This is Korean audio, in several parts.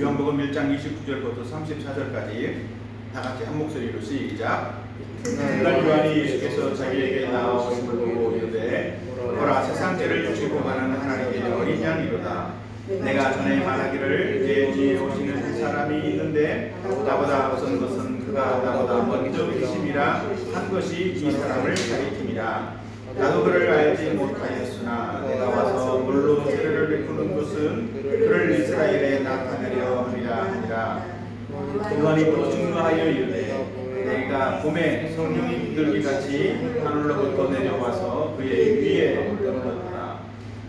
요한복음 1장 29절부터 34절까지 다 같이 한 목소리로 시작. 그날 요한이 예수께서 자기에게 나오신 걸 보고 이르되 보라 세상 죄를 지고 가는 하나님의 어린 양이로다. 내가 전에 말하기를 내 뒤에 오시는 한 사람이 있는데 나보다 우선 것은 그가 나보다 먼저 계심이라 한 것이 이 사람을 가리킴이라. 나도 그를 알지 못하였으나 내가 와서 물로 세례를 베푸는 것은 그를 이스라엘에 나타내려 함이라. 요한이 또 증거하여 이르되 내가 봄에 성령이 비둘기같이 하늘로부터 내려와서 그의 위에 떨어졌다.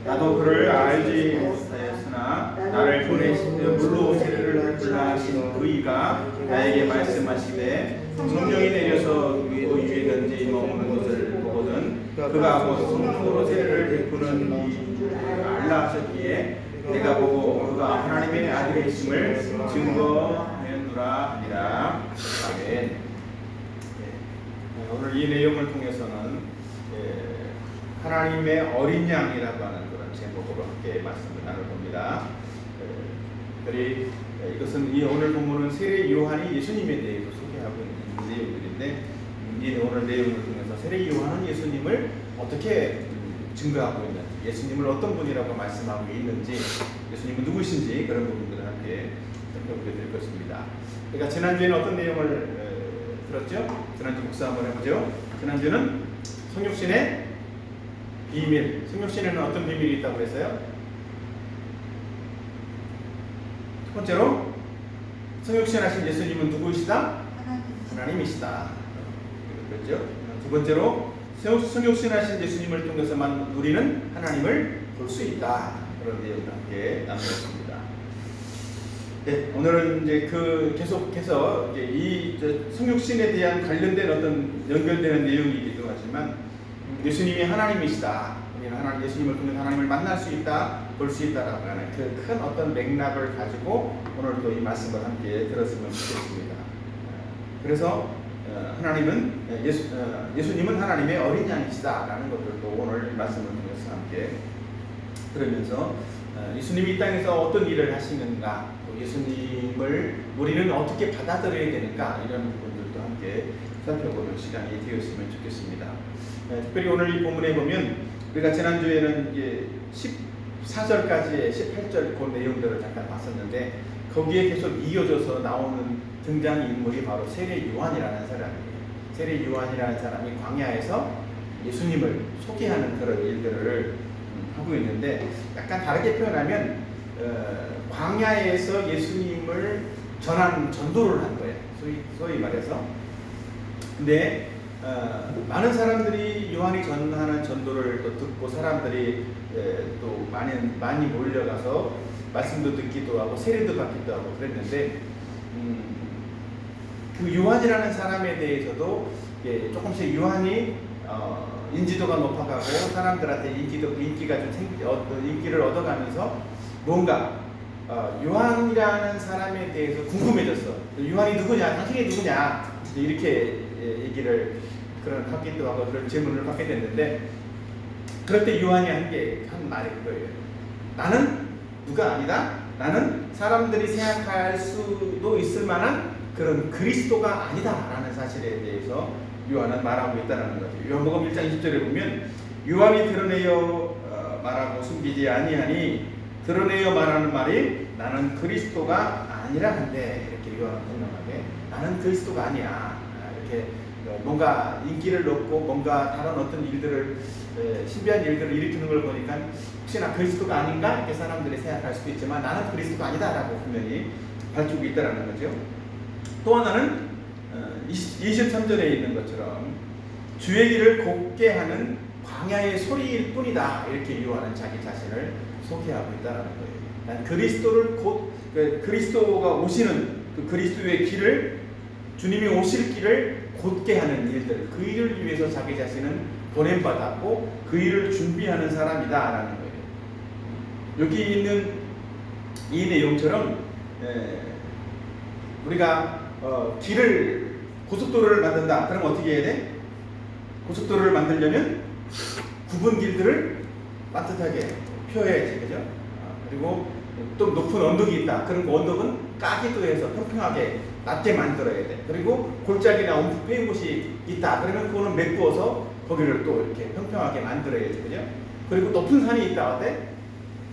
나도 그를 알지 못하였으나 나를 보내시며 물로 세례를 베풀라 하신 그이가 나에게 말씀하시되 성령이 내려서 위에 던지 머무는 것을 보거든 그가 곧 성령으로 세례를 베푸는 이를 알라 하셨기에 내가 보고 그가 하나님의 아들이심을 증거하였노라 하니라. 아멘. 오늘 이 내용을 통해서는 하나님의 어린 양이라고 하는 그런 제목으로 함께 말씀을 나눠봅니다. 특별히 이것은 이 오늘 본문은 세례 요한이 예수님에 대해서 소개하고 있는 내용들인데 이 오늘 내용을 통해서 세례 요한은 예수님을 어떻게 증거하고 있는지, 예수님을 어떤 분이라고 말씀하고 있는지, 예수님은 누구신지 그런 부분들을 함께 살펴보게 될 것입니다. 그러니까 지난주에는 어떤 내용을 들었죠? 지난주 묵상 한번 해보죠. 지난주는 성육신의 비밀, 성육신에는 어떤 비밀이 있다고 그랬어요? 첫 번째로 성육신 하신 예수님은 누구이시다? 하나님이시다. 그렇죠? 두 번째로 성육신 하신 예수님을 통해서만 우리는 하나님을 볼 수 있다. 그런 내용을 함께 나누었습니다. 네, 오늘은 이제 계속해서 이제 이 성육신에 대한 관련된 어떤 연결되는 내용이기도 하지만 예수님이 하나님이시다. 우리는 예수님을 통해 하나님을 만날 수 있다, 볼 수 있다라고 하는 그 큰 어떤 맥락을 가지고 오늘도 이 말씀을 함께 들었으면 좋겠습니다. 그래서 하나님은 예수님은 하나님의 어린 양이시다라는 것들도 오늘 말씀을 통해서 함께 들으면서 예수님이 이 땅에서 어떤 일을 하시는가, 또 예수님을 우리는 어떻게 받아들여야 되는가 이런 부분들도 함께 살펴보는 시간이 되었으면 좋겠습니다. 특별히 오늘 이 본문에 보면 우리가 지난주에는 이제 14절까지의 18절 그 내용들을 잠깐 봤었는데 거기에 계속 이어져서 나오는 등장인물이 바로 세례 요한이라는 사람이에요. 세례 요한이라는 사람이 광야에서 예수님을 소개하는 그런 일들을 하고 있는데 약간 다르게 표현하면 광야에서 예수님을 전한 전도를 한 거예요. 소위 말해서. 근데 많은 사람들이 요한이 전하는 전도를 또 듣고 사람들이 또 많이 몰려가서 말씀도 듣기도 하고 세례도 받기도 하고 그랬는데 그 요한이라는 사람에 대해서도 조금씩 요한이 인지도가 높아가고 사람들한테 인기가 좀 인기를 얻어가면서 뭔가 요한이라는 사람에 대해서 궁금해졌어. 요한이 누구냐? 당신이 누구냐? 이렇게 얘기를 하기도 하고 그런 질문을 받게 됐는데 그럴 때 요한이 한 말이 그거예요. 나는 누가 아니다. 나는 사람들이 생각할 수도 있을 만한 그런 그리스도가 아니다라는 사실에 대해서 요한은 말하고 있다는 거죠. 요한복음 1장 20절에 보면 요한이 드러내어 말하고 숨기지 아니하니 드러내어 말하는 말이 나는 그리스도가 아니라 한데 이렇게 요한은 분명하게 나는 그리스도가 아니야. 이렇게 뭔가 인기를 얻고 뭔가 다른 어떤 일들을 신비한 일들을 일으키는 걸 보니까 혹시나 그리스도가 아닌가 이렇게 사람들이 생각할 수도 있지만 나는 그리스도가 아니다라고 분명히 밝히고 있다는 거죠. 또 하나는 23절에 있는 것처럼 주의 길을 곱게 하는 광야의 소리일 뿐이다 이렇게 요한은 자기 자신을 소개하고 있다는 거예요. 난 그리스도를 그리스도가 오시는 그 그리스도의 길을 주님이 오실 길을 곧게 하는 일들 그 일을 위해서 자기 자신은 보냄받았고 그 일을 준비하는 사람이다라는 거예요. 여기 있는 이 내용처럼 우리가 고속도로를 만든다. 그럼 어떻게 해야 돼? 고속도로를 만들려면 굽은 길들을 따뜻하게 펴야지, 그죠? 그리고 또 높은 언덕이 있다. 그럼 그 언덕은 까기도 해서 평평하게 낮게 만들어야 돼. 그리고 골짜기나 엄청 패인 곳이 있다. 그러면 그거는 메꾸어서 거기를 또 이렇게 평평하게 만들어야지, 그죠? 그리고 높은 산이 있다. 어때?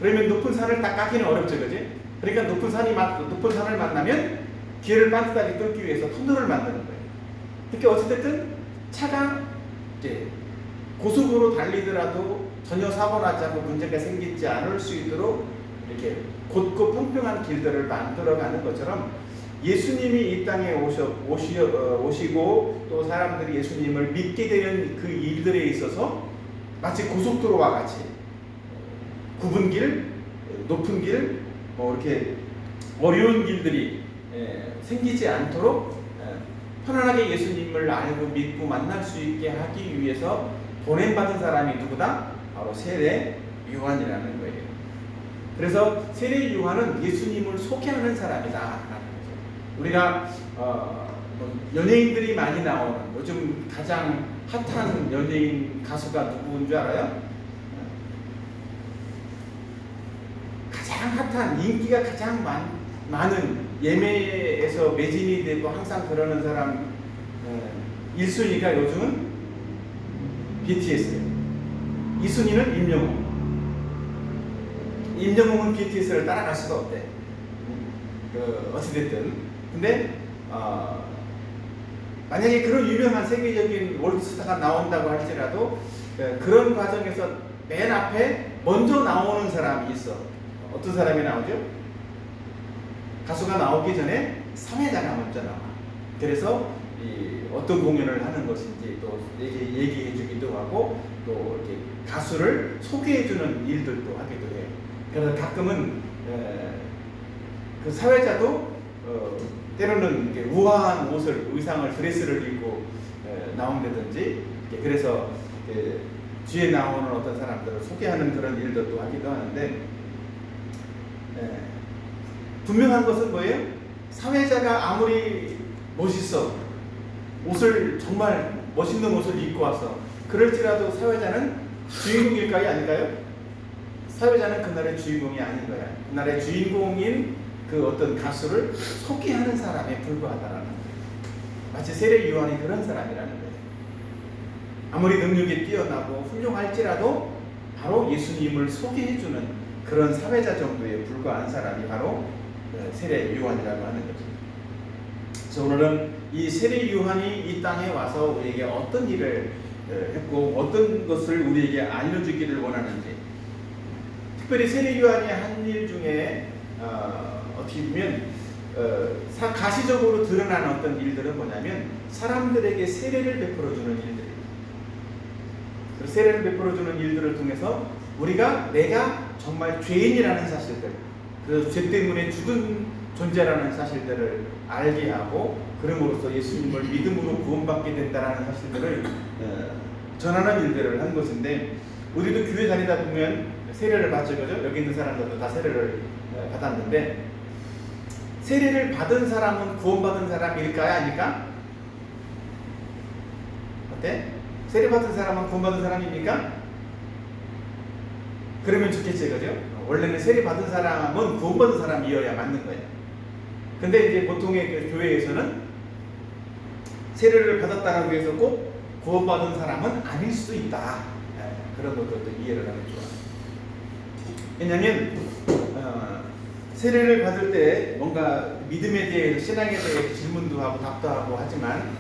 그러면 높은 산을 딱 까기는 어렵죠, 그지? 그러니까 높은 산을 만나면 길을 반듯하게 뚫기 위해서 터널을 만드는 거예요. 그러니까 어찌됐든 차가 이제 고속으로 달리더라도 전혀 사고 나지 않고 문제가 생기지 않을 수 있도록 이렇게 곧고 평평한 길들을 만들어가는 것처럼 예수님이 이 땅에 오시고 또 사람들이 예수님을 믿게 되는 그 일들에 있어서 마치 고속도로와 같이 굽은 길, 높은 길, 이렇게 어려운 길들이 생기지 않도록 편안하게 예수님을 알고 믿고 만날 수 있게 하기 위해서 보냄받은 사람이 누구다? 바로 세례 요한이라는 거예요. 그래서 세례 요한은 예수님을 소개하는 사람이다. 우리가 연예인들이 많이 나오는 요즘 가장 핫한 연예인 가수가 누구인 줄 알아요? 가장 핫한 인기가 가장 많은 예매에서 매진이 되고 항상 그러는 사람 1순위가 요즘은 BTS예요. 2순위는 임영웅. 임영웅은 BTS를 따라갈 수가 없대. 어찌됐든. 근데 만약에 그런 유명한 세계적인 월드스타가 나온다고 할지라도 그런 과정에서 맨 앞에 먼저 나오는 사람이 있어. 어떤 사람이 나오죠? 가수가 나오기 전에 사회자가 먼저 나와. 그래서 어떤 공연을 하는 것인지 또 얘기해 주기도 하고 또 이렇게 가수를 소개해 주는 일들도 하기도 해요. 그래서 가끔은 그 사회자도 때로는 이렇게 우아한 의상을 드레스를 입고 나온다든지 그래서 뒤에 나오는 어떤 사람들을 소개하는 그런 일들도 하기도 하는데 분명한 것은 뭐예요? 사회자가 아무리 멋있어 옷을 정말 멋있는 옷을 입고 와서 그럴지라도 사회자는 주인공일까요? 아닐까요? 사회자는 그날의 주인공이 아닌 거야. 그날의 주인공인 그 어떤 가수를 소개하는 사람에 불과하다라는 거예요. 마치 세례 요한이 그런 사람이라는 거예요. 아무리 능력이 뛰어나고 훌륭할지라도 바로 예수님을 소개해주는 그런 사회자 정도에 불과한 사람이 바로 세례 요한이라고 하는 거죠. 그래서 오늘은 이 세례 요한이 이 땅에 와서 우리에게 어떤 일을 했고 어떤 것을 우리에게 알려주기를 원하는지, 특별히 세례 요한이 한 일 중에 어떻게 보면 가시적으로 드러난 어떤 일들은 뭐냐면 사람들에게 세례를 베풀어주는 일들입니다. 세례를 베풀어주는 일들을 통해서 우리가 내가 정말 죄인이라는 사실들, 그래서 죄 때문에 죽은 존재라는 사실들을 알게 하고 그럼으로써 예수님을 믿음으로 구원받게 된다는 사실들을 전하는 일들을 한 것인데, 우리도 교회 다니다 보면 세례를 받죠, 그죠? 여기 있는 사람들도 다 세례를 받았는데, 세례를 받은 사람은 구원받은 사람일까요? 아닐까? 어때? 세례 받은 사람은 구원받은 사람입니까? 그러면 좋겠지, 그죠? 원래는 세례 받은 사람은 구원받은 사람이어야 맞는 거예요. 근데 이제 보통의 그 교회에서는 세례를 받았다고 해서 꼭 구원받은 사람은 아닐 수도 있다. 그런 것들도 이해를 하면 좋아요. 왜냐하면 세례를 받을 때 뭔가 믿음에 대해서, 신앙에 대해서 질문도 하고 답도 하고 하지만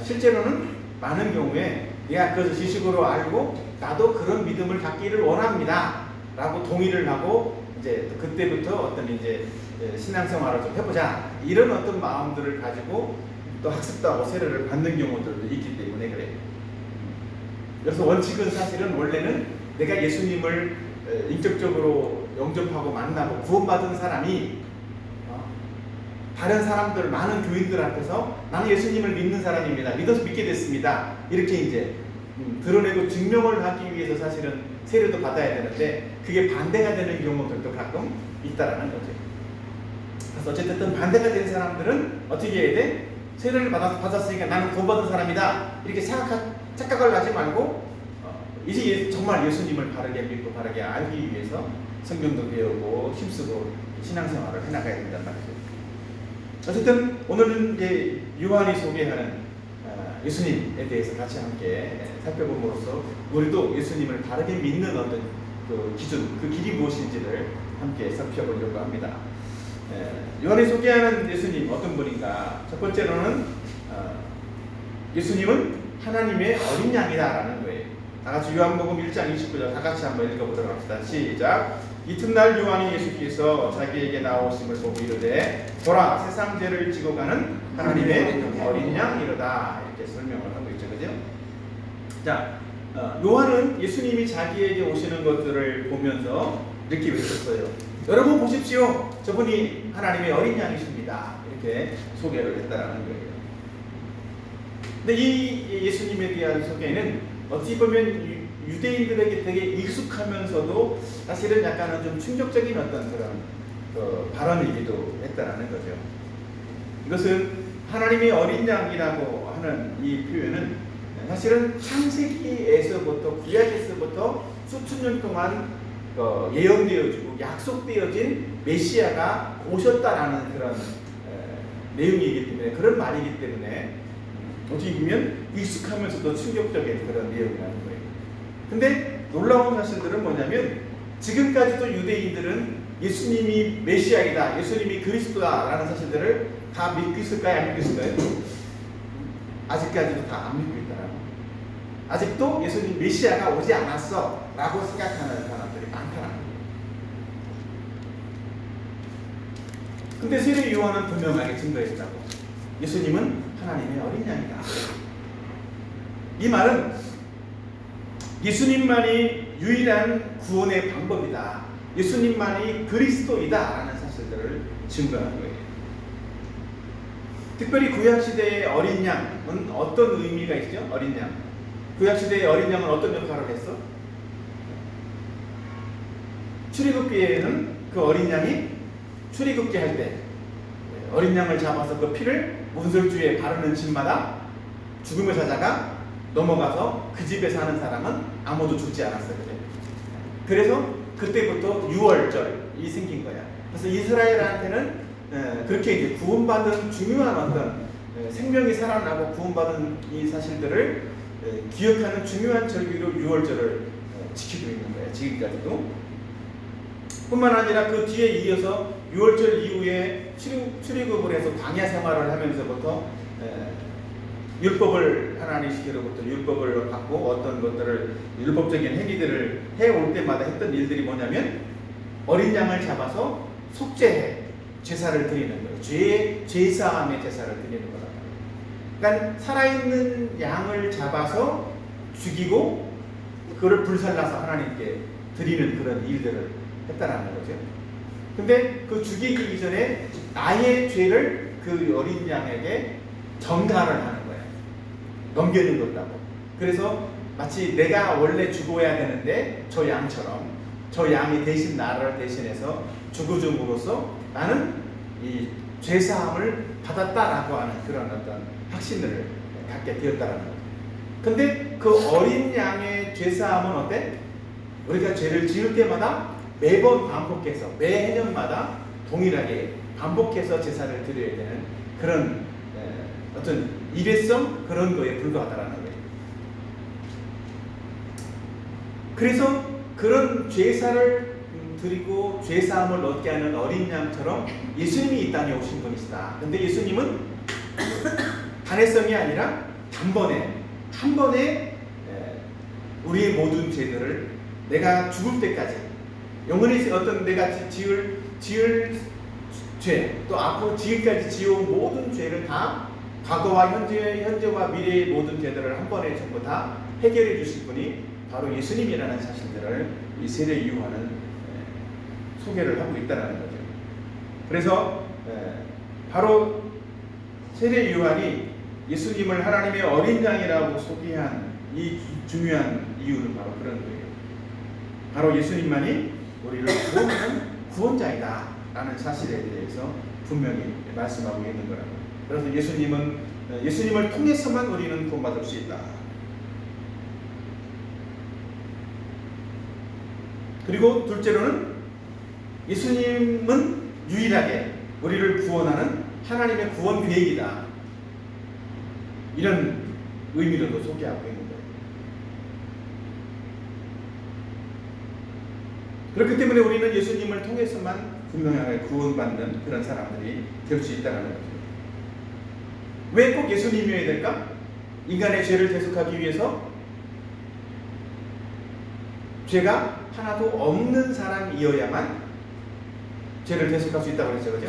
실제로는 많은 경우에 내가 그것을 지식으로 알고 나도 그런 믿음을 갖기를 원합니다 라고 동의를 하고 이제 그때부터 어떤 이제 신앙생활을 좀 해보자 이런 어떤 마음들을 가지고 또 학습도 하고 세례를 받는 경우들도 있기 때문에 그래요. 그래서 원칙은 사실은 원래는 내가 예수님을 인격적으로 영접하고 만나고 구원받은 사람이 다른 사람들, 많은 교인들 앞에서 나는 예수님을 믿는 사람입니다, 믿어서 믿게 됐습니다, 이렇게 이제 드러내고 증명을 하기 위해서 사실은 세례도 받아야 되는데 그게 반대가 되는 경우들도 가끔 있다라는 거죠. 그래서 어쨌든 반대가 된 사람들은 어떻게 해야 돼? 세례를 받았으니까 나는 구원받은 사람이다 이렇게 착각을 하지 말고 이제 정말 예수님을 바르게 믿고 바르게 알기 위해서 성경도 배우고 힘쓰고 신앙생활을 해나가야 된단 말이죠. 어쨌든 오늘은 이제 요한이 소개하는 예수님에 대해서 같이 함께 살펴봄으로써 우리도 예수님을 바르게 믿는 어떤 그 기준, 그 길이 무엇인지를 함께 살펴보려고 합니다. 요한이 소개하는 예수님 어떤 분인가? 첫 번째로는 예수님은 하나님의 어린 양이다라는 거예요. 다 같이 요한복음 1장 29절 다 같이 한번 읽어보도록 합시다. 시작. 이튿날 요한이 예수께서 자기에게 나오심을 보고 이르되 보라 세상 죄를 지고 가는 하나님의 어린 양이로다, 이렇게 설명을 하고 있죠. 그죠? 자, 요한은 예수님이 자기에게 오시는 것들을 보면서 이렇게 외쳤어요. 여러분 보십시오, 저분이 하나님의 어린 양이십니다. 이렇게 소개를 했다라는 거예요. 근데 이 예수님에 대한 소개는 어찌 보면 유대인들에게 되게 익숙하면서도 사실은 약간은 좀 충격적인 어떤 그런 발언이기도 했다라는 거죠. 이것은 하나님의 어린 양이라고 하는 이 표현은 사실은 창세기에서부터 구약에서부터 수천 년 동안 예언되어지고 약속되어진 메시아가 오셨다라는 그런 내용이기 때문에, 그런 말이기 때문에 어떻게 보면 익숙하면서도 충격적인 그런 내용이라는 거예요. 근데 놀라운 사실들은 뭐냐면 지금까지도 유대인들은 예수님이 메시아이다, 예수님이 그리스도다라는 사실들을 다 믿고 있을까요? 안 믿고 있을까요? 아직까지도 다 안 믿고 있다라고. 아직도 예수님 메시아가 오지 않았어 라고 생각하는 사람들이 많다라는 거예요. 근데 세례 요한은 분명하게 증거했다고. 예수님은 하나님의 어린 양이다. 이 말은 예수님만이 유일한 구원의 방법이다, 예수님만이 그리스도이다 라는 사실들을 증거하는 거예요. 특별히 구약시대의 어린 양은 어떤 의미가 있죠? 어린 양, 구약시대의 어린 양은 어떤 역할을 했어? 출애굽기에는 그 어린 양이 출애굽기 할 때 어린 양을 잡아서 그 피를 문설주에 바르는 집마다 죽음의 사자가 넘어가서 그 집에 사는 사람은 아무도 죽지 않았어요. 그래서 그때부터 유월절이 생긴 거야. 그래서 이스라엘한테는 그렇게 이제 구원받은 중요한 어떤 생명이 살아나고 구원받은 이 사실들을 기억하는 중요한 절기로 유월절을 지키고 있는 거예요. 지금까지도. 뿐만 아니라 그 뒤에 이어서 유월절 이후에 출애굽을 해서 광야 생활을 하면서부터 율법을 하나님께로부터 율법을 받고 어떤 것들을 율법적인 행위들을 해올 때마다 했던 일들이 뭐냐면 어린 양을 잡아서 속죄해 제사를 드리는 거예요. 죄사함의 제사를 드리는 거다. 그러니까 살아있는 양을 잡아서 죽이고 그거를 불살라서 하나님께 드리는 그런 일들을 했다라는 거죠. 근데 그 죽이기 이전에 나의 죄를 그 어린 양에게 전가를 하는 거예요. 넘겨준다고. 그래서 마치 내가 원래 죽어야 되는데 저 양처럼 저 양이 대신 나를 대신해서 죽어줌으로써 나는 이 죄사함을 받았다라고 하는 그런 어떤 확신을 갖게 되었다라는 거예요. 근데 그 어린 양의 죄사함은 어때? 우리가 죄를 지을 때마다 매번 반복해서 매해년마다 동일하게 반복해서 제사를 드려야 되는 그런 어떤 일회성 그런 거에 불과하다라는 거예요. 그래서 그런 제사를 드리고 죄사함을 얻게 하는 어린 양처럼 예수님이 이 땅에 오신 분이시다. 근데 예수님은 단회성이 아니라 한 번에 우리의 모든 죄들을 내가 죽을 때까지 영원히 어떤 내가 지을 죄, 또 앞으로 지금까지 지어온 모든 죄를 다 과거와 현재와 미래의 모든 죄들을 한 번에 전부 다 해결해 주실 분이 바로 예수님이라는 사실들을 이 세례 요한은 소개를 하고 있다는 거죠. 그래서 바로 세례 요한이 예수님을 하나님의 어린 양이라고 소개한 이 중요한 이유는 바로 그런 거예요. 바로 예수님만이 우리를 구원하는 구원자이다 라는 사실에 대해서 분명히 말씀하고 있는 거라고. 그래서 예수님을 통해서만 우리는 구원받을 수 있다. 그리고 둘째로는 예수님은 유일하게 우리를 구원하는 하나님의 구원 계획이다. 이런 의미로도 소개하고 있는 거예요. 그렇기 때문에 우리는 예수님을 통해서만 분명하게 구원받는 그런 사람들이 될 수 있다는 거죠. 왜 꼭 예수님이어야 될까? 인간의 죄를 대속하기 위해서 죄가 하나도 없는 사람이어야만 죄를 대속할 수 있다고 그랬죠. 그죠?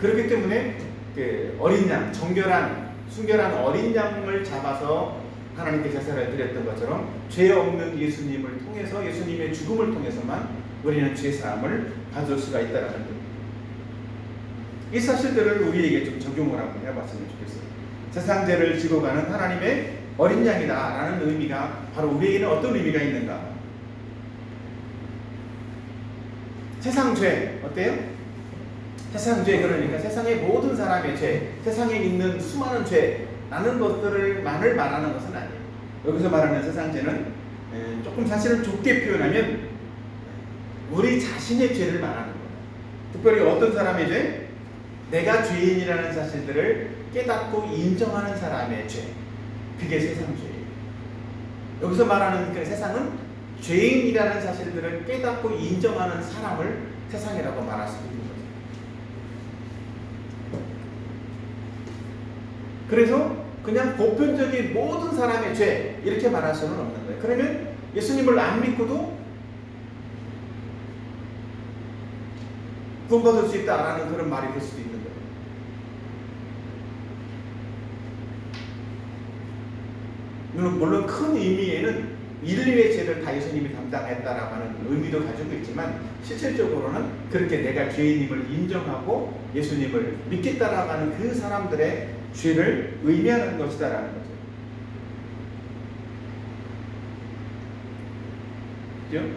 그렇기 때문에 그 어린 양, 정결한, 순결한 어린 양을 잡아서 하나님께 제사를 드렸던 것처럼 죄 없는 예수님을 통해서, 예수님의 죽음을 통해서만 우리는 죄사함을 받을 수가 있다는 거예요. 이 사실들을 우리에게 좀 적용을 한번 해봤으면 좋겠어요. 세상 죄를 지고 가는 하나님의 어린 양이다라는 의미가 바로 우리에게는 어떤 의미가 있는가? 세상 죄 어때요? 세상 죄, 그러니까 세상의 모든 사람의 죄, 세상에 있는 수많은 죄라는 것들만을 말하는 것은 아니에요. 여기서 말하는 세상 죄는 조금 사실을 좁게 표현하면 우리 자신의 죄를 말하는 거예요. 특별히 어떤 사람의 죄? 내가 죄인이라는 사실들을 깨닫고 인정하는 사람의 죄. 그게 세상 죄예요. 여기서 말하는 그 세상은 죄인이라는 사실들을 깨닫고 인정하는 사람을 세상이라고 말할 수 있는 거죠. 그래서 그냥 보편적인 모든 사람의 죄 이렇게 말할 수는 없는 거예요. 그러면 예수님을 안 믿고도 구원받을 수 있다라는 그런 말이 될 수도 있는 거예요. 물론 큰 의미에는 인류의 죄를 다 예수님이 담당했다라고 하는 의미도 가지고 있지만 실질적으로는 그렇게 내가 죄인임을 인정하고 예수님을 믿겠다라고 하는 그 사람들의 죄를 의미하는 것이다라는 거죠. 그렇죠?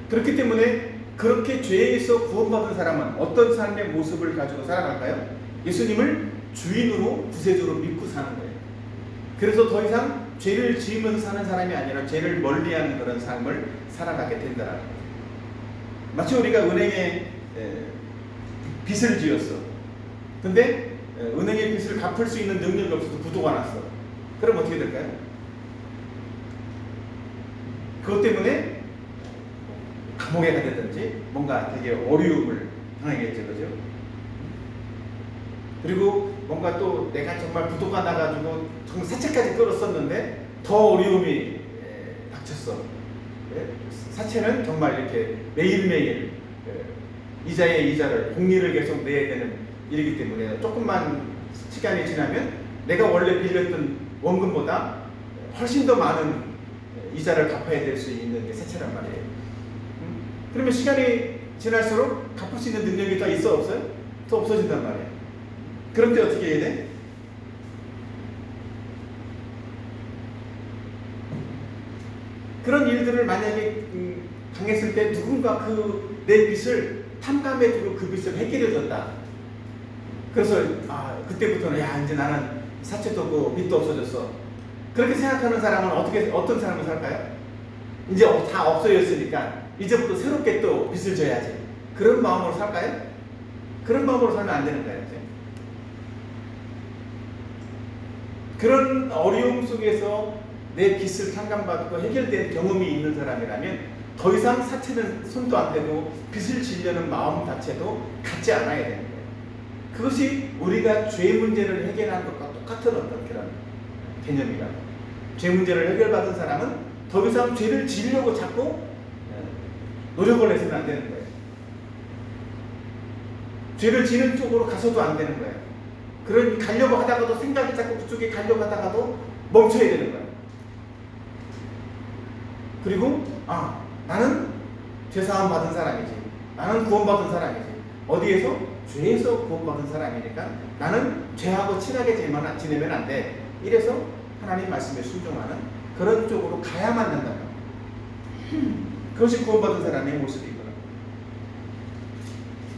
그렇기 때문에 그렇게 죄에서 구원받은 사람은 어떤 삶의 모습을 가지고 살아갈까요? 예수님을 주인으로, 구세주로 믿고 사는 거예요. 그래서 더 이상 죄를 지으면서 사는 사람이 아니라 죄를 멀리하는 그런 삶을 살아가게 된다는 거예요. 마치 우리가 은행에 빚을 지었어. 근데 은행의 빚을 갚을 수 있는 능력이 없어서 부도가 났어. 그럼 어떻게 될까요? 그것 때문에 감옥에 가든지 뭔가 되게 어려움을 당하겠죠. 그죠? 그리고 뭔가 또 내가 정말 부도가 나가지고 정말 사채까지 끌었었는데 더 어려움이 닥쳤어. 사채는 정말 이렇게 매일매일 이자에 이자를 복리를 계속 내야 되는 일이기 때문에 조금만 시간이 지나면 내가 원래 빌렸던 원금보다 훨씬 더 많은 이자를 갚아야 될 수 있는 게 사채란 말이에요. 그러면 시간이 지날수록 갚을 수 있는 능력이 더 있어 없어요? 더 없어진단 말이에요. 그럴 때 어떻게 해야 돼? 그런 일들을 만약에 당했을 때 누군가 내 빚을 탐감해주고 그 빚을 해결해줬다. 그래서 그때부터는 이제 나는 사채도 없고 빚도 없어졌어. 그렇게 생각하는 사람은 어떤 삶을 살까요? 이제 다 없어졌으니까 이제부터 새롭게 또 빚을 져야지. 그런 마음으로 살까요? 그런 마음으로 살면 안 되는 거예요. 이제. 그런 어려움 속에서 내 빚을 탕감받고 해결된 경험이 있는 사람이라면 더 이상 사채는 손도 안 대고 빚을 지려는 마음 자체도 갖지 않아야 되는 거예요. 그것이 우리가 죄 문제를 해결하는 것과 똑같은 어떤 그런 개념이라고. 죄 문제를 해결받은 사람은 더 이상 죄를 지려고 자꾸 노력을 해서는 안 되는 거예요. 죄를 지는 쪽으로 가서도 안 되는 거예요. 가려고 하다가도 생각이 자꾸 그쪽에 가려고 하다가도 멈춰야 되는 거예요. 그리고 나는 죄사함 받은 사람이지. 나는 구원받은 사람이지. 어디에서? 죄에서 구원받은 사람이니까 나는 죄하고 친하게 지내면 안 돼. 이래서 하나님 말씀에 순종하는 그런 쪽으로 가야만 된다. 그것이 구원받은 사람의 모습이구나.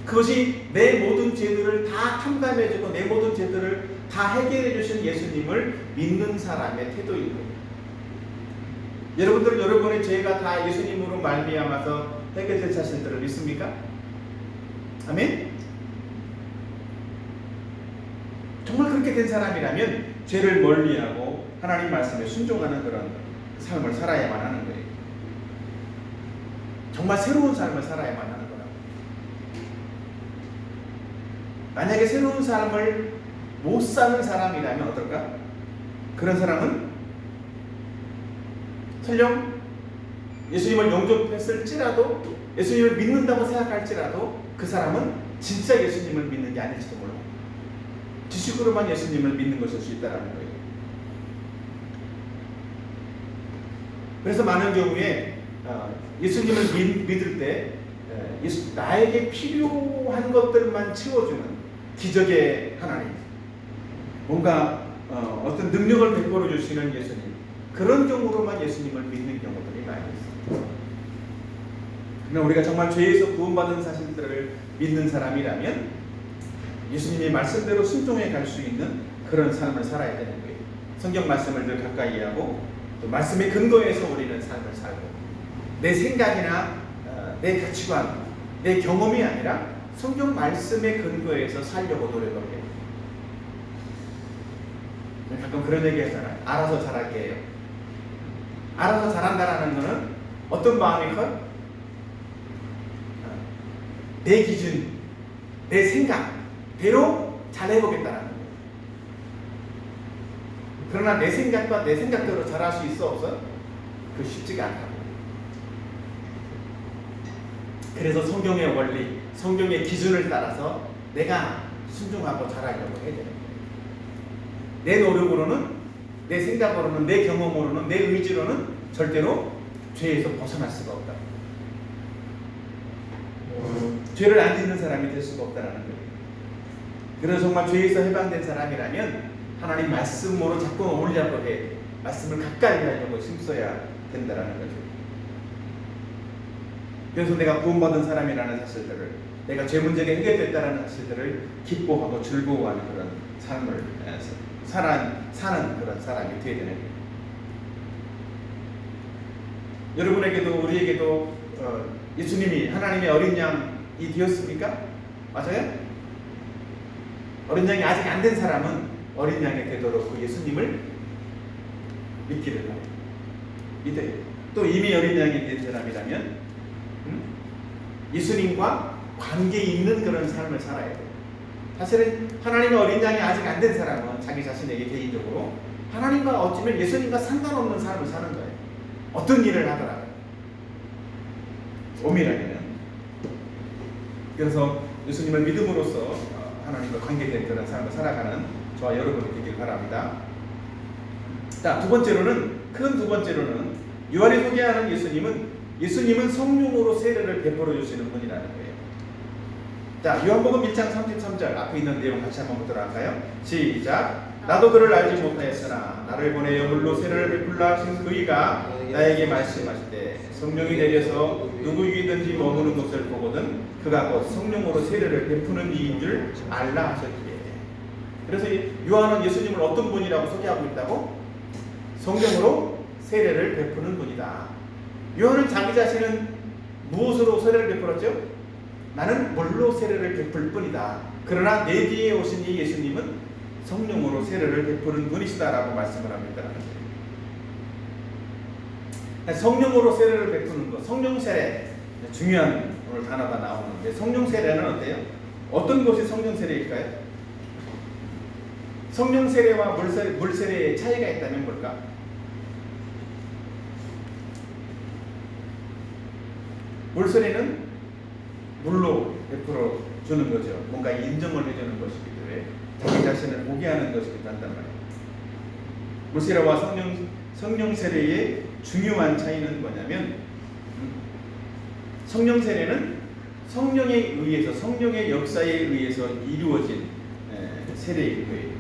그것이 내 모든 죄들을 다 탕감해주고 내 모든 죄들을 다 해결해 주신 예수님을 믿는 사람의 태도인 거예요. 여러분들은 여러분의 죄가 다 예수님으로 말미암아서 해결될 자신들을 믿습니까? 아멘? 정말 그렇게 된 사람이라면 죄를 멀리하고 하나님 말씀에 순종하는 그런 삶을 살아야만 하는 거예요. 정말 새로운 삶을 살아야만 하는 거라고. 만약에 새로운 삶을 못 사는 사람이라면 어떨까? 그런 사람은 설령 예수님을 영접했을지라도, 예수님을 믿는다고 생각할지라도 그 사람은 진짜 예수님을 믿는 게 아닐지도 몰라. 지식으로만 예수님을 믿는 것일 수 있다는 거예요. 그래서 많은 경우에 예수님을 믿을 때 나에게 필요한 것들만 채워주는 기적의 하나님, 뭔가 어떤 능력을 베풀어 주시는 예수님, 그런 경우로만 예수님을 믿는 경우들이 많이 있습니다. 그러나 우리가 정말 죄에서 구원받은 사실들을 믿는 사람이라면 예수님의 말씀대로 순종해 갈 수 있는 그런 삶을 살아야 되는 거예요. 성경 말씀을 늘 가까이 하고 또 말씀의 근거에서 우리는 삶을 살고, 내 생각이나 내 가치관, 내 경험이 아니라 성경 말씀의 근거에서 살려고 노력을 해요. 가끔 그런 얘기 하잖아요. 알아서 잘할게 해요. 알아서 잘한다라는 것은 어떤 마음이건 내 기준, 내 생각대로 잘해보겠다는 거예요. 그러나 내 생각과 내 생각대로 잘할 수 있어 없어? 그 쉽지가 않다고. 그래서 성경의 원리, 성경의 기준을 따라서 내가 순종하고 잘하려고 해야 되는 거예요. 내 노력으로는, 내 생각으로는, 내 경험으로는, 내 의지로는 절대로 죄에서 벗어날 수가 없다. 죄를 안 짓는 사람이 될 수가 없다는 거예요. 그래서 정말 죄에서 해방된 사람이라면 하나님 말씀으로 자꾸 어울리려고 해. 말씀을 가까이 하려고 힘써야 된다는 거죠. 그래서 내가 구원받은 사람이라는 사실들을, 내가 죄 문제가 해결됐다는 사실들을 기뻐하고 즐거워하는 그런 삶을 사는 그런 사람이 되어야 되는 거예요. 여러분에게도 우리에게도 예수님이 하나님의 어린 양이 되었습니까? 맞아요? 어린 양이 아직 안 된 사람은 어린 양이 되도록 그 예수님을 믿기를 해요. 믿어요. 또 이미 어린 양이 된 사람이라면 예수님과 관계 있는 그런 삶을 살아야 돼요. 사실은 하나님의 어린 양이 아직 안 된 사람은 자기 자신에게 개인적으로 하나님과 어쩌면 예수님과 상관없는 삶을 사는 거예요. 어떤 일을 하더라도 엄밀하게는. 그래서 예수님을 믿음으로써 하나님과 관계된 그런 삶을 살아가는 저와 여러분이 되길 바랍니다. 자, 큰 두 번째로는 요한이 소개하는 예수님은 성령으로 세례를 베풀어 주시는 분이라는 거예요. 자, 요한복음 1장 33절 앞에 있는 내용 같이 한번 보도록 할까요? 시작. 나도 그를 알지 못하였으나 나를 보내 여물로 세례를 베풀라 하신 그이가 나에게 말씀하시되 성령이 내려서 누구 위에든지 머무는 것을 보거든 그가 곧 성령으로 세례를 베푸는 이인 줄 알라 하셨기에. 그래서 요한은 예수님을 어떤 분이라고 소개하고 있다고? 성령으로 세례를 베푸는 분이다. 요한은 자기 자신은 무엇으로 세례를 베풀었죠? 나는 물로 세례를 베풀 뿐이다. 그러나 내 뒤에 오신 이 예수님은 성령으로 세례를 베푸는 분이시다라고 말씀을 합니다. 성령으로 세례를 베푸는 것, 성령 세례, 중요한 오늘 단어가 나오는데, 성령 세례는 어때요? 어떤 것이 성령 세례일까요? 성령 세례와 물 세례의 차이가 있다면 뭘까? 물 세례는 물로 베풀어 주는 거죠. 뭔가 인정을 해주는 것이기 때문에 자기 자신을 보게 하는 것이기도 한단 말이에요. 물 세례와 성령 세례의 중요한 차이는 뭐냐면, 성령 세례는 성령에 의해서, 성령의 역사에 의해서 이루어진 세례일 거예요.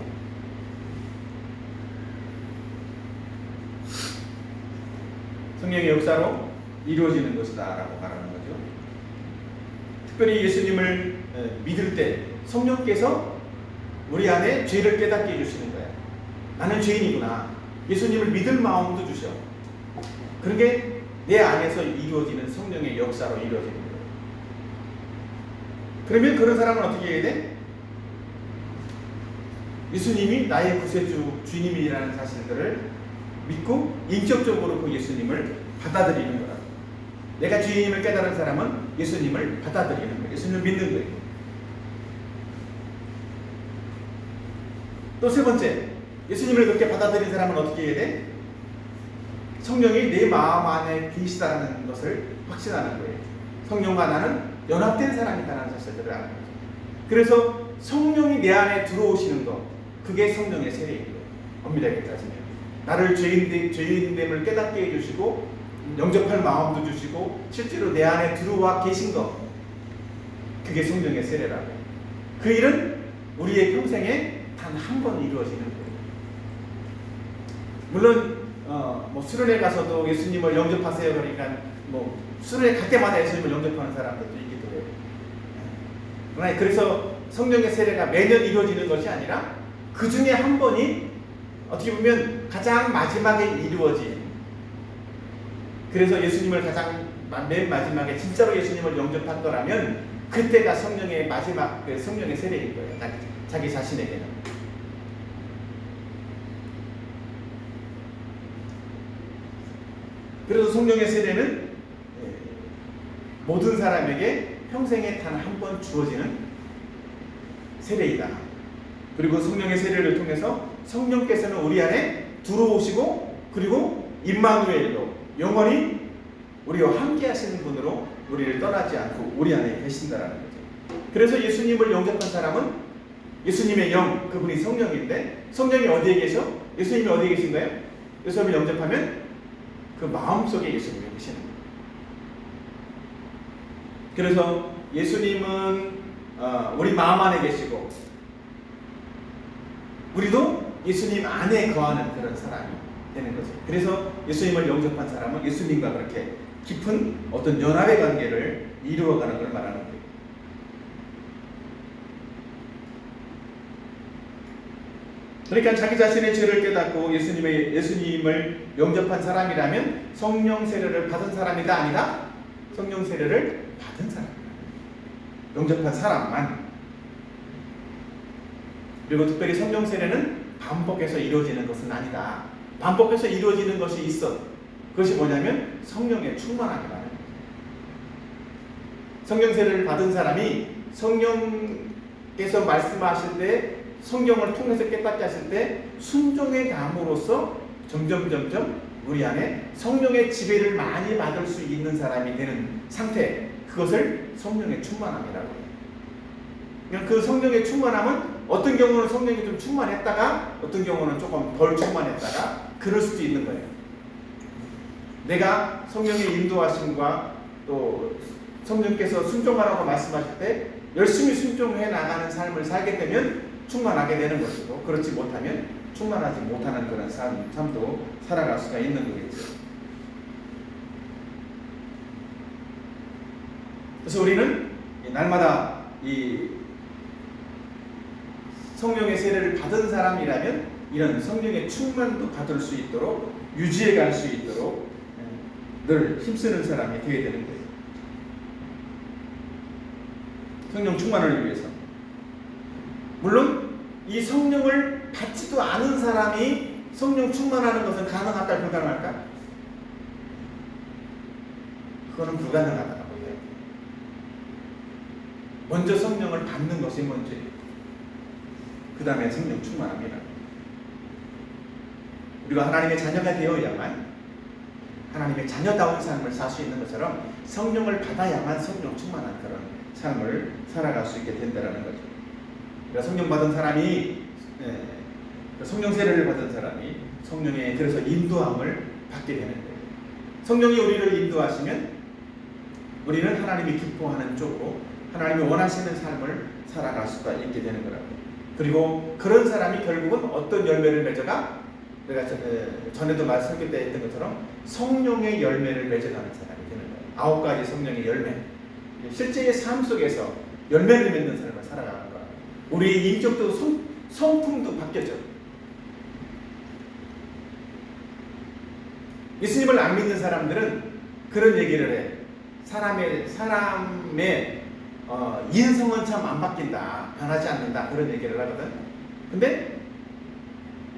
성령의 역사로 이루어지는 것이다 라고 말하는 거죠. 특별히 예수님을 믿을 때 성령께서 우리 안에 죄를 깨닫게 해주시는 거예요. 나는 죄인이구나. 예수님을 믿을 마음도 주셔. 그런 게 내 안에서 이루어지는 성령의 역사로 이루어지는 거예요. 그러면 그런 사람은 어떻게 해야 돼? 예수님이 나의 구세주 주님이라는 사실들을 믿고 인격적으로 그 예수님을 받아들이는 거라고. 내가 주님을 깨달은 사람은 예수님을 받아들이는 거예요. 예수님을 믿는 거예요. 또 세 번째, 예수님을 그렇게 받아들인 사람은 어떻게 해야 돼? 성령이 내 마음 안에 계시다는 것을 확신하는 거예요. 성령과 나는 연합된 사람이다라는 사실들을 아는 거죠. 그래서 성령이 내 안에 들어오시는 것, 그게 성령의 세례인 거예요. 엄밀하게 따지면 나를 죄인됨을 깨닫게 해주시고 영접할 마음도 주시고 실제로 내 안에 들어와 계신 것, 그게 성령의 세례라고 해요. 그 일은 우리의 평생에 단 한 번 이루어지는 거예요. 물론 뭐 수련회 가서도 예수님을 영접하세요 그러니까 뭐 수련회 갈 때마다 예수님을 영접하는 사람들도 있기도 해요. 그러나 그래서 성령의 세례가 매년 이루어지는 것이 아니라 그 중에 한 번이 어떻게 보면 가장 마지막에 이루어진, 그래서 예수님을 가장 맨 마지막에 진짜로 예수님을 영접한 거라면 그때가 성령의 마지막 성령의 세례인 거예요. 자기 자신에게는. 그래서 성령의 세례는 모든 사람에게 평생에 단 한 번 주어지는 세례이다. 그리고 성령의 세례를 통해서 성령께서는 우리 안에 들어오시고 그리고 임마누엘로 영원히 우리와 함께 하시는 분으로 우리를 떠나지 않고 우리 안에 계신다라는 거죠. 그래서 예수님을 영접한 사람은 예수님의 영, 그분이 성령인데 성령이 어디에 계셔? 예수님이 어디에 계신가요? 예수님을 영접하면 그 마음속에 예수님이 계시는 거예요. 그래서 예수님은 우리 마음 안에 계시고 우리도 예수님 안에 거하는 그런 사람이 되는 거죠. 그래서 예수님을 영접한 사람은 예수님과 그렇게 깊은 어떤 연합의 관계를 이루어가는 걸 말하는 거예요. 그러니까 자기 자신의 죄를 깨닫고 예수님을 영접한 사람이라면 성령 세례를 받은 사람이다 아니다? 성령 세례를 받은 사람, 영접한 사람만. 그리고 특별히 성령 세례는 반복해서 이루어지는 것은 아니다. 반복해서 이루어지는 것이 있어. 그것이 뭐냐면 성령의 충만함이라는 거예요. 성령 세례를 받은 사람이 성령께서 말씀하실 때 성경을 통해서 깨닫게 하실 때 순종해 감으로써 점점 우리 안에 성령의 지배를 많이 받을 수 있는 사람이 되는 상태, 그것을 성령의 충만함이라고 해요. 그러니까 그 성령의 충만함은 어떤 경우는 성령이 좀 충만했다가 어떤 경우는 조금 덜 충만했다가 그럴 수도 있는 거예요. 내가 성령의 인도하심과 또 성령께서 순종하라고 말씀하실 때 열심히 순종해 나가는 삶을 살게 되면 충만하게 되는 것이고, 그렇지 못하면 충만하지 못하는 그런 삶도 살아갈 수가 있는 거겠죠. 그래서 우리는 날마다 이 성령의 세례를 받은 사람이라면 이런 성령의 충만도 받을 수 있도록 유지해 갈 수 있도록 늘 힘쓰는 사람이 되어야 되는 거예요. 성령 충만을 위해서. 물론 이 성령을 받지도 않은 사람이 성령 충만하는 것은 가능할까 불가능할까? 그거는 불가능하다고 해요. 먼저 성령을 받는 것이 먼저예요. 그 다음에 성령 충만합니다. 우리가 하나님의 자녀가 되어야만 하나님의 자녀다운 삶을 살 수 있는 것처럼 성령을 받아야만 성령 충만한 그런 삶을 살아갈 수 있게 된다는 거죠. 그러니까 성령 받은 사람이 성령 세례를 받은 사람이 성령의 그래서 인도함을 받게 되는 거예요. 성령이 우리를 인도하시면 우리는 하나님이 기뻐하는 쪽으로 하나님이 원하시는 삶을 살아갈 수가 있게 되는 거라고요. 그리고 그런 사람이 결국은 어떤 열매를 맺어가? 내가 전에도 설교 때 했던 것처럼 성령의 열매를 맺어가는 사람이 되는 거예요. 9가지 성령의 열매. 실제의 삶 속에서 열매를 맺는 삶을 살아가는 거예요. 우리의 인격도 성품도 바뀌어져. 예수님을 안 믿는 사람들은 그런 얘기를 해. 사람의 인성은 참 안 바뀐다, 변하지 않는다, 그런 얘기를 하거든. 근데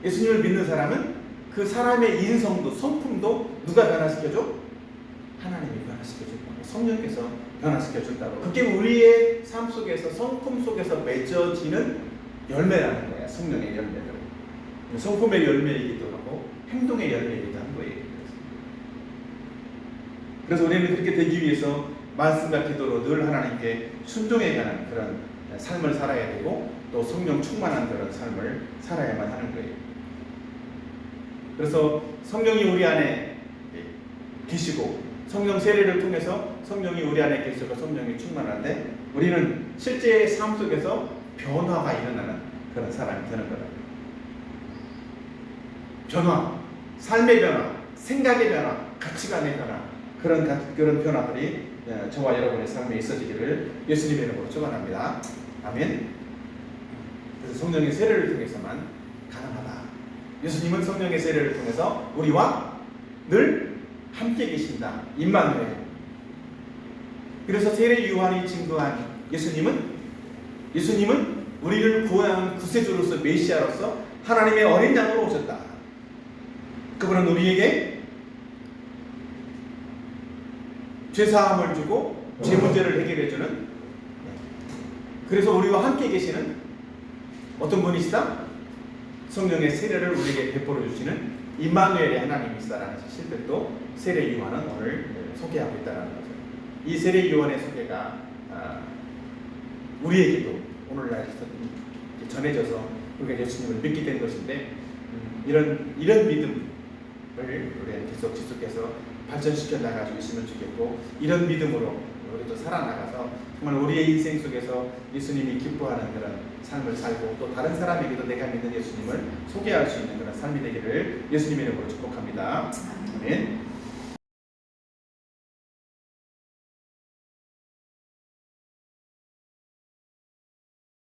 예수님을 믿는 사람은 그 사람의 인성도 성품도 누가 변화시켜줘? 하나님이 변화시켜준다고. 성령께서 변화시켜준다고. 그게 우리의 삶 속에서, 성품 속에서 맺어지는 열매라는 거야. 성령의 열매들. 성품의 열매이기도 하고 행동의 열매이기도 한 거예요. 그래서 우리는 그렇게 되기 위해서 말씀과 기도로 늘 하나님께 순종해가는 그런 삶을 살아야 되고, 또 성령 충만한 그런 삶을 살아야만 하는 거예요. 그래서 성령이 우리 안에 계시고, 성령 세례를 통해서 성령이 우리 안에 계시고 성령이 충만한데, 우리는 실제 삶 속에서 변화가 일어나는 그런 사람이 되는 거예요. 변화, 삶의 변화, 생각의 변화, 가치관의 변화, 그런 변화들이 저와 여러분의 삶에 있어지기를 예수님의 이름으로 축원합니다. 아멘. 그래서 성령의 세례를 통해서만 가능하다. 예수님은 성령의 세례를 통해서 우리와 늘 함께 계신다. 임마누엘. 그래서 세례 요한이 증거한 예수님은 우리를 구원하는 구세주로서, 메시아로서 하나님의 어린 양으로 오셨다. 그분은 우리에게 죄사함을 주고 죄 문제를 해결해주는, 그래서 우리와 함께 계시는 어떤 분이시다? 성령의 세례를 우리에게 베풀어 주시는 임마누엘의 하나님이시다라는 사실을 또 세례 요한은 오늘 소개하고 있다는 거죠. 이 세례 요한의 소개가 우리에게도 오늘날 전해져서 우리가 예수님을 믿게 된 것인데, 이런 믿음을 우리가 계속 지속해서 발전시켜 나가고 있으면 좋겠고, 이런 믿음으로 우리도 살아나가서 정말 우리의 인생 속에서 예수님이 기뻐하는 그런 삶을 살고, 또 다른 사람에게도 내가 믿는 예수님을 소개할 수 있는 그런 삶이 되기를 예수님의 이름으로 축복합니다. 아멘.